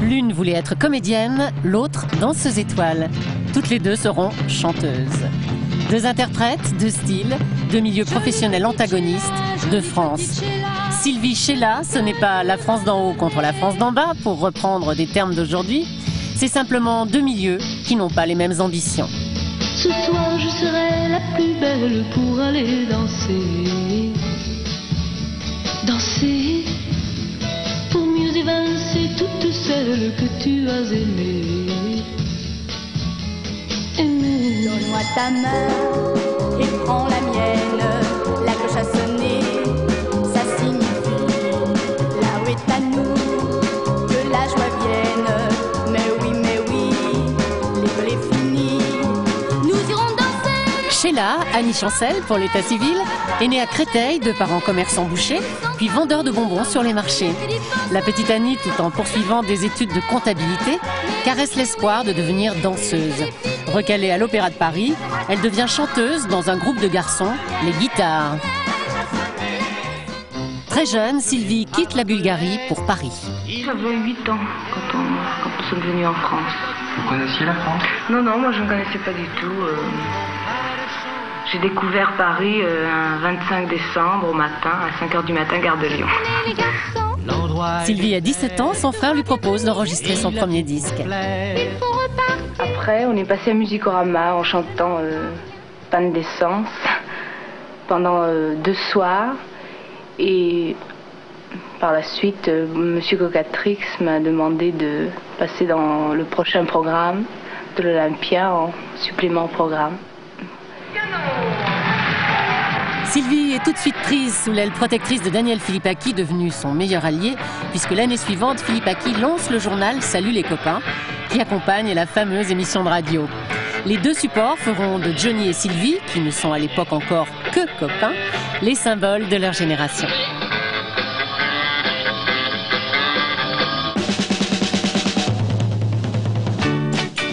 L'une voulait être comédienne, l'autre danseuse étoile. Toutes les deux seront chanteuses. Deux interprètes, deux styles, deux milieux professionnels antagonistes, deux France. Sylvie Sheila, ce n'est pas la France d'en haut contre la France d'en bas, pour reprendre des termes d'aujourd'hui. C'est simplement deux milieux qui n'ont pas les mêmes ambitions. Ce soir, je serai la plus belle pour aller danser. Danser, pour mieux évincer toutes celles que tu as aimées. Donne-moi ta main et prends la mienne. La cloche a sonné, ça signifie là où est à nous que la joie vienne. Mais oui, l'école est finie. Nous irons danser. Sheila, Annie Chancel pour l'état civil, est née à Créteil de parents commerçants bouchers, puis vendeurs de bonbons sur les marchés. La petite Annie, tout en poursuivant des études de comptabilité, caresse l'espoir de devenir danseuse. Recalée à l'Opéra de Paris, elle devient chanteuse dans un groupe de garçons, les Guitares. Très jeune, Sylvie quitte la Bulgarie pour Paris. J'avais 8 ans quand nous sommes venus en France. Vous connaissiez la France? Non, moi je ne connaissais pas du tout. J'ai découvert Paris un 25 décembre au matin, à 5h du matin, gare de Lyon. Sylvie a 17 ans, son frère lui propose d'enregistrer son premier disque. Après, on est passé à Musicorama en chantant Panne d'essence pendant 2 soirs. Et par la suite, Monsieur Cocatrix m'a demandé de passer dans le prochain programme de l'Olympia en supplément au programme. Sylvie est tout de suite prise sous l'aile protectrice de Daniel Philippaki, devenu son meilleur allié, puisque l'année suivante, Philippaki lance le journal Salut les copains, qui accompagne la fameuse émission de radio. Les deux supports feront de Johnny et Sylvie, qui ne sont à l'époque encore que copains, les symboles de leur génération.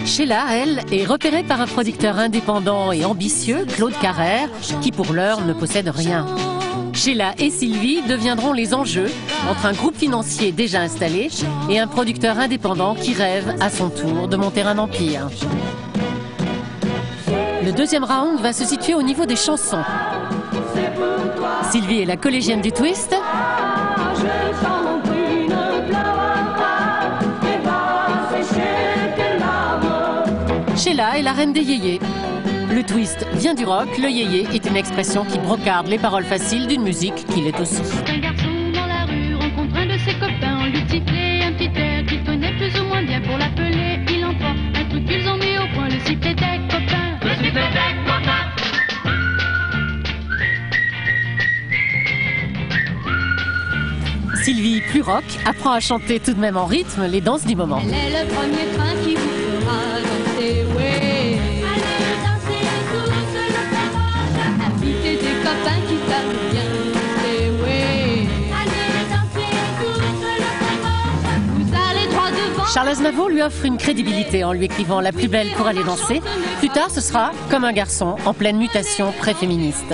Sheila, elle, est repérée par un producteur indépendant et ambitieux, Claude Carrère, qui pour l'heure ne possède rien. Sheila et Sylvie deviendront les enjeux entre un groupe financier déjà installé et un producteur indépendant qui rêve à son tour de monter un empire. Le deuxième round va se situer au niveau des chansons. Sylvie est la collégienne du twist. Sheila est la reine des yéyés. Le twist vient du rock, le yéyé est une expression qui brocarde les paroles faciles d'une musique qui l'est aussi. Un garçon dans la rue rencontre un de ses copains, on lui sifflait un petit air qu'il connaît plus ou moins bien pour l'appeler. Il entend un truc qu'ils ont mis au point, le sifflet des copains. Le sifflet des copains. Sylvie, plus rock, apprend à chanter tout de même en rythme les danses du moment. Elle est le premier train qui vous fera danser, ouais. Allez danser tous le temps. Invitez des copains qui savent bien danser, ouais. Allez danser tous le temps. Vous allez droit devant. Charles Aznavour lui offre une crédibilité en lui écrivant La plus belle pour aller danser. Plus tard, ce sera Comme un garçon, en pleine mutation pré-féministe.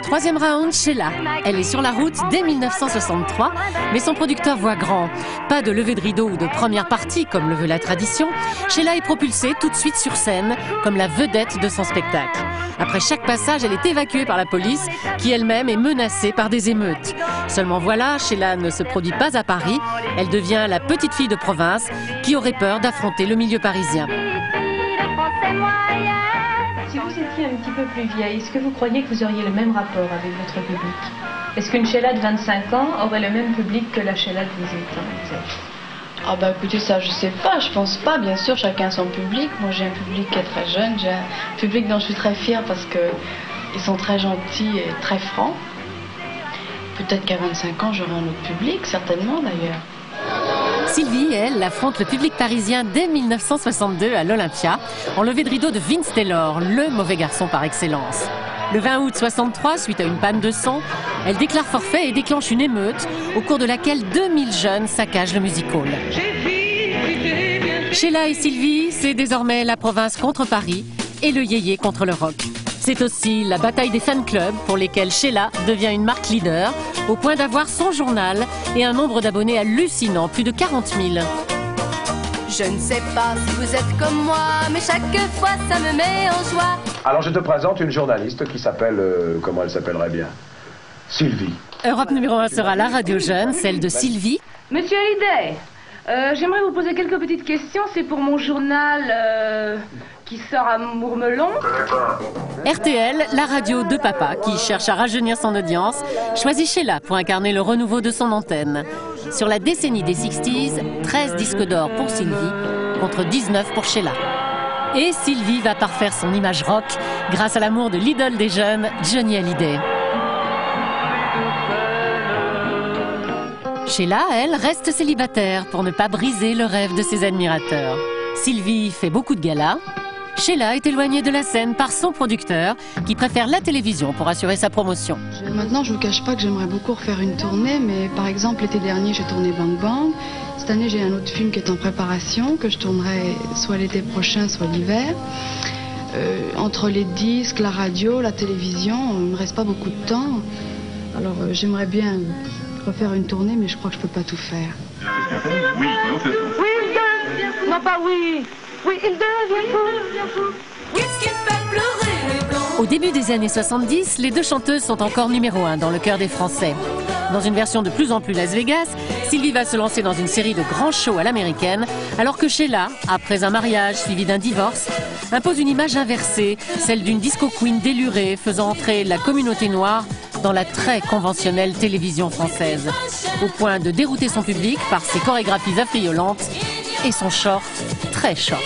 Troisième round, Sheila. Elle est sur la route dès 1963, mais son producteur voit grand. Pas de levée de rideau ou de première partie, comme le veut la tradition. Sheila est propulsée tout de suite sur scène, comme la vedette de son spectacle. Après chaque passage, elle est évacuée par la police, qui elle-même est menacée par des émeutes. Seulement voilà, Sheila ne se produit pas à Paris. Elle devient la petite fille de province, qui aurait peur d'affronter le milieu parisien. Si vous étiez un petit peu plus vieille, est-ce que vous croyez que vous auriez le même rapport avec votre public? Est-ce qu'une Sheila de 25 ans aurait le même public que la Sheila de 18 ans? Ah bah écoutez, ça je sais pas, je pense pas, bien sûr, chacun son public. Moi j'ai un public qui est très jeune, j'ai un public dont je suis très fière parce que ils sont très gentils et très francs. Peut-être qu'à 25 ans j'aurai un autre public, certainement d'ailleurs. Sylvie, elle, affronte le public parisien dès 1962 à l'Olympia, en levée de rideau de Vince Taylor, le mauvais garçon par excellence. Le 20 août 63, suite à une panne de son, elle déclare forfait et déclenche une émeute au cours de laquelle 2000 jeunes saccagent le music-hall. Sheila et Sylvie, c'est désormais la province contre Paris et le yéyé contre le rock. C'est aussi la bataille des fan clubs pour lesquels Sheila devient une marque leader, au point d'avoir son journal et un nombre d'abonnés hallucinant, plus de 40 000. Je ne sais pas si vous êtes comme moi, mais chaque fois ça me met en joie. Alors je te présente une journaliste qui s'appelle, comment elle s'appellerait bien? Sylvie. Europe numéro 1 sera la radio jeune, celle de Sylvie. Monsieur Hallyday, j'aimerais vous poser quelques petites questions. C'est pour mon journal qui sort à Mourmelon. RTL, la radio de papa qui cherche à rajeunir son audience, choisit Sheila pour incarner le renouveau de son antenne. Sur la décennie des 60s, 13 disques d'or pour Sylvie contre 19 pour Sheila. Et Sylvie va parfaire son image rock grâce à l'amour de l'idole des jeunes, Johnny Hallyday. Sheila, elle, reste célibataire pour ne pas briser le rêve de ses admirateurs. Sylvie fait beaucoup de galas. Sheila est éloignée de la scène par son producteur qui préfère la télévision pour assurer sa promotion. Maintenant, je ne vous cache pas que j'aimerais beaucoup refaire une tournée, mais par exemple, l'été dernier, j'ai tourné Bang Bang. Cette année, j'ai un autre film qui est en préparation, que je tournerai soit l'été prochain, soit l'hiver. Entre les disques, la radio, la télévision, il ne me reste pas beaucoup de temps. Alors, j'aimerais bien refaire une tournée, mais je crois que je ne peux pas tout faire. Oui, non, c'est ça. Oui, il devient... Non, pas oui. Oui, il devient fou. Qu'est-ce qui fait pleurer les blancs? Au début des années 70, les deux chanteuses sont encore numéro 1 dans le cœur des Français. Dans une version de plus en plus Las Vegas, Sylvie va se lancer dans une série de grands shows à l'américaine, alors que Sheila, après un mariage suivi d'un divorce, impose une image inversée, celle d'une disco queen délurée faisant entrer la communauté noire dans la très conventionnelle télévision française, au point de dérouter son public par ses chorégraphies affriolantes et son short très short.